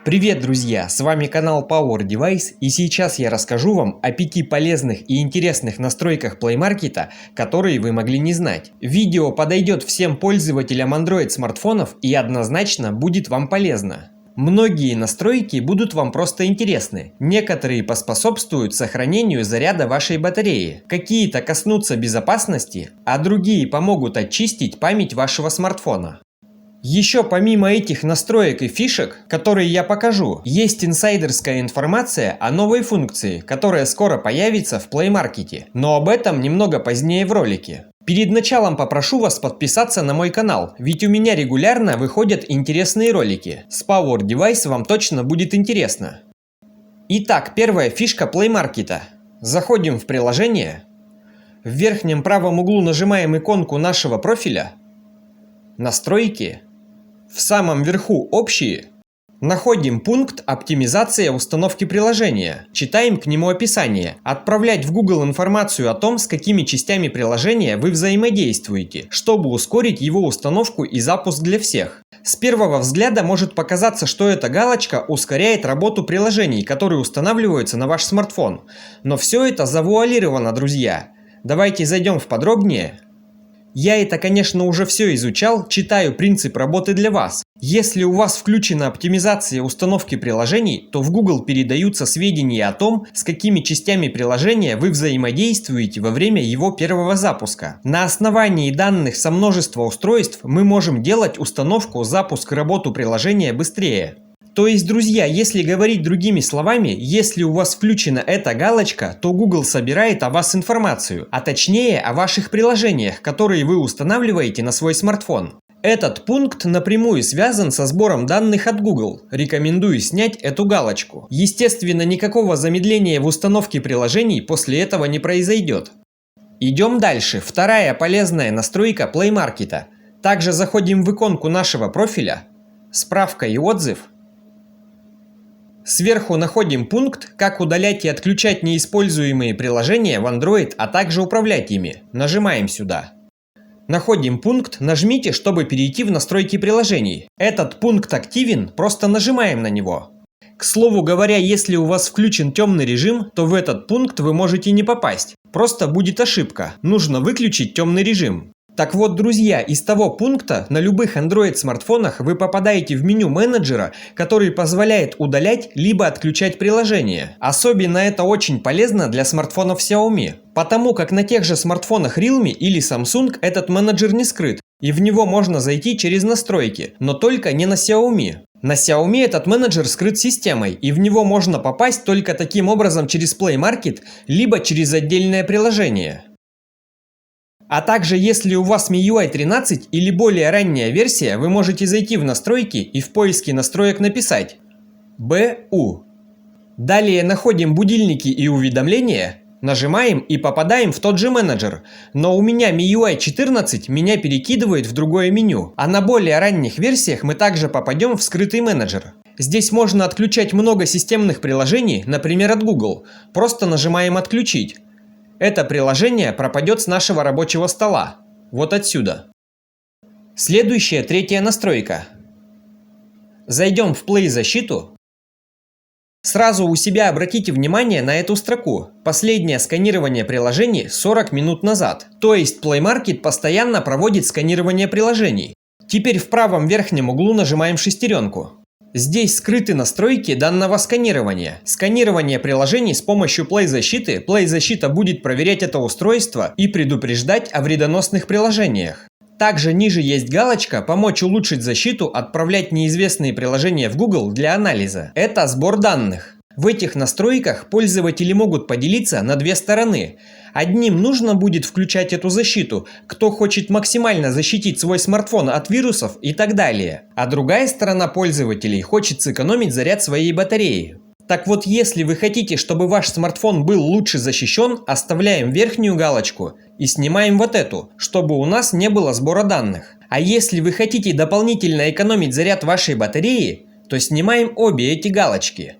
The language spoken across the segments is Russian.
Привет, друзья! С вами канал Power Device, и сейчас я расскажу вам о 5 полезных и интересных настройках Play Market, которые вы могли не знать. Видео подойдет всем пользователям Android смартфонов и однозначно будет вам полезно. Многие настройки будут вам просто интересны, некоторые поспособствуют сохранению заряда вашей батареи, какие-то коснутся безопасности, а другие помогут очистить память вашего смартфона. Еще помимо этих настроек и фишек, которые я покажу, есть инсайдерская информация о новой функции, которая скоро появится в Play Market, но об этом немного позднее в ролике. Перед началом попрошу вас подписаться на мой канал, ведь у меня регулярно выходят интересные ролики. С Power Device вам точно будет интересно. Итак, первая фишка Play Market. Заходим в приложение. В верхнем правом углу нажимаем иконку нашего профиля. Настройки. В самом верху «Общие». Находим пункт «Оптимизация установки приложения». Читаем к нему описание. Отправлять в Google информацию о том, с какими частями приложения вы взаимодействуете, чтобы ускорить его установку и запуск для всех. С первого взгляда может показаться, что эта галочка ускоряет работу приложений, которые устанавливаются на ваш смартфон. Но все это завуалировано, друзья. Давайте зайдем в подробнее. Я это, конечно, уже все изучал, читаю принцип работы для вас. Если у вас включена оптимизация установки приложений, то в Google передаются сведения о том, с какими частями приложения вы взаимодействуете во время его первого запуска. На основании данных со множества устройств мы можем делать установку, запуск и работу приложения быстрее. То есть, друзья, если говорить другими словами, если у вас включена эта галочка, то Google собирает о вас информацию, а точнее о ваших приложениях, которые вы устанавливаете на свой смартфон. Этот пункт напрямую связан со сбором данных от Google. Рекомендую снять эту галочку. Естественно, никакого замедления в установке приложений после этого не произойдет. Идем дальше. Вторая полезная настройка Play Market. Также заходим в иконку нашего профиля. Справка и отзыв. Сверху находим пункт «Как удалять и отключать неиспользуемые приложения в Android, а также управлять ими». Нажимаем сюда. Находим пункт «Нажмите, чтобы перейти в настройки приложений». Этот пункт активен, просто нажимаем на него. К слову говоря, если у вас включен темный режим, то в этот пункт вы можете не попасть. Просто будет ошибка. Нужно выключить темный режим. Так вот, друзья, из того пункта на любых Android смартфонах вы попадаете в меню менеджера, который позволяет удалять либо отключать приложения. Особенно это очень полезно для смартфонов Xiaomi, потому как на тех же смартфонах Realme или Samsung этот менеджер не скрыт, и в него можно зайти через настройки, но только не на Xiaomi. На Xiaomi этот менеджер скрыт системой, и в него можно попасть только таким образом через Play Market, либо через отдельное приложение. А также, если у вас MIUI 13 или более ранняя версия, вы можете зайти в настройки и в поиске настроек написать BU. Далее находим будильники и уведомления, нажимаем и попадаем в тот же менеджер. Но у меня MIUI 14 меня перекидывает в другое меню, а на более ранних версиях мы также попадем в скрытый менеджер. Здесь можно отключать много системных приложений, например, от Google. Просто нажимаем «Отключить». Это приложение пропадет с нашего рабочего стола. Вот отсюда. Следующая, третья настройка. Зайдем в Play защиту. Сразу у себя обратите внимание на эту строку. Последнее сканирование приложений 40 минут назад. То есть Play Market постоянно проводит сканирование приложений. Теперь в правом верхнем углу нажимаем шестеренку. Здесь скрыты настройки данного сканирования. Сканирование приложений с помощью Play защиты. Play защита будет проверять это устройство и предупреждать о вредоносных приложениях. Также ниже есть галочка «Помочь улучшить защиту, отправлять неизвестные приложения в Google для анализа». Это сбор данных. В этих настройках пользователи могут поделиться на две стороны. Одним нужно будет включать эту защиту, кто хочет максимально защитить свой смартфон от вирусов и так далее. А другая сторона пользователей хочет сэкономить заряд своей батареи. Так вот, если вы хотите, чтобы ваш смартфон был лучше защищен, оставляем верхнюю галочку и снимаем вот эту, чтобы у нас не было сбора данных. А если вы хотите дополнительно экономить заряд вашей батареи, то снимаем обе эти галочки.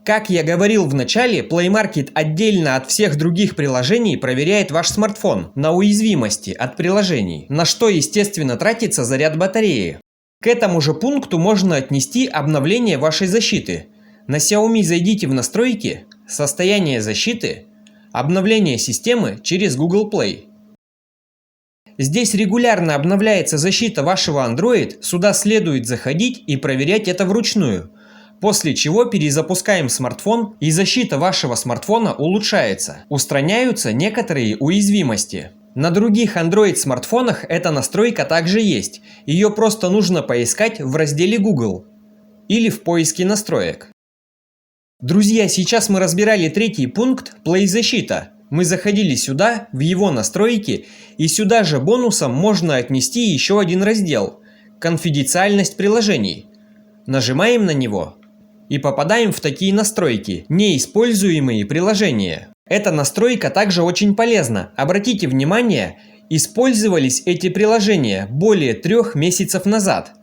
Как я говорил в начале, Play Market отдельно от всех других приложений проверяет ваш смартфон на уязвимости от приложений, на что, естественно, тратится заряд батареи. К этому же пункту можно отнести обновление вашей защиты. На Xiaomi зайдите в настройки, состояние защиты, обновление системы через Google Play. Здесь регулярно обновляется защита вашего Android, сюда следует заходить и проверять это вручную. После чего перезапускаем смартфон, и защита вашего смартфона улучшается. Устраняются некоторые уязвимости. На других Android смартфонах эта настройка также есть. Ее просто нужно поискать в разделе Google или в поиске настроек. Друзья, сейчас мы разбирали третий пункт Play защита. Мы заходили сюда, в его настройки, и сюда же бонусом можно отнести еще один раздел – конфиденциальность приложений. Нажимаем на него и попадаем в такие настройки – неиспользуемые приложения. Эта настройка также очень полезна. Обратите внимание, использовались эти приложения более 3 месяцев назад.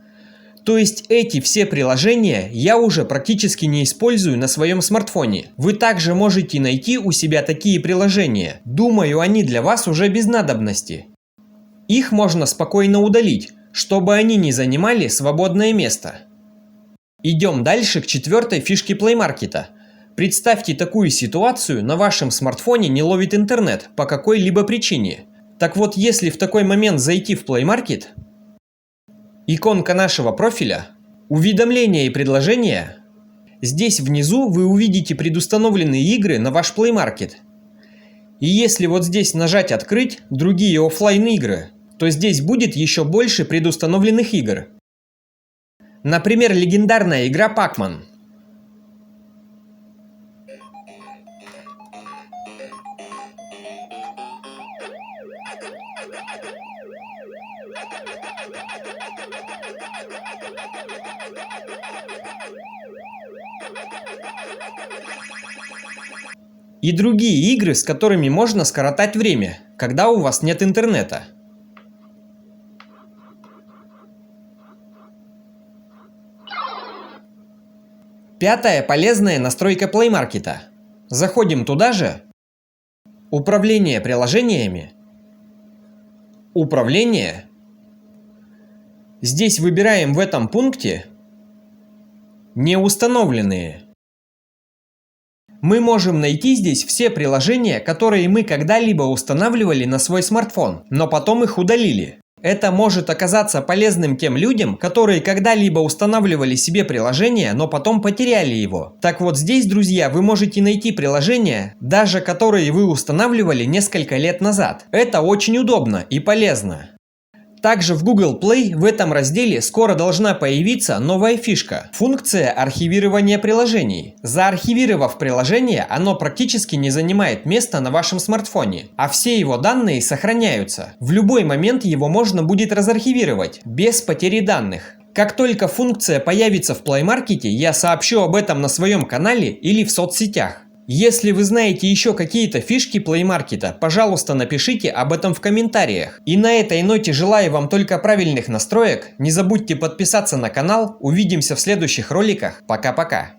То есть эти все приложения я уже практически не использую на своем смартфоне. Вы также можете найти у себя такие приложения. Думаю, они для вас уже без надобности. Их можно спокойно удалить, чтобы они не занимали свободное место. Идем дальше к 4-й фишке Play Market. Представьте такую ситуацию, на вашем смартфоне не ловит интернет по какой-либо причине. Так вот, если в такой момент зайти в Play Market, иконка нашего профиля, уведомления и предложения, здесь внизу вы увидите предустановленные игры на ваш Play Market. И если вот здесь нажать «Открыть другие офлайн игры», то здесь будет еще больше предустановленных игр. Например, легендарная игра Pac-Man. И другие игры, с которыми можно скоротать время, когда у вас нет интернета. Пятая полезная настройка Play Market. Заходим туда же. Управление приложениями. Управление. Здесь выбираем в этом пункте «Неустановленные». Мы можем найти здесь все приложения, которые мы когда-либо устанавливали на свой смартфон, но потом их удалили. Это может оказаться полезным тем людям, которые когда-либо устанавливали себе приложение, но потом потеряли его. Так вот здесь, друзья, вы можете найти приложения, даже которые вы устанавливали несколько лет назад. Это очень удобно и полезно. Также в Google Play в этом разделе скоро должна появиться новая фишка – функция архивирования приложений. Заархивировав приложение, оно практически не занимает места на вашем смартфоне, а все его данные сохраняются. В любой момент его можно будет разархивировать, без потери данных. Как только функция появится в Play Market, я сообщу об этом на своем канале или в соцсетях. Если вы знаете еще какие-то фишки Play Market, пожалуйста, напишите об этом в комментариях. И на этой ноте желаю вам только правильных настроек. Не забудьте подписаться на канал. Увидимся в следующих роликах. Пока-пока.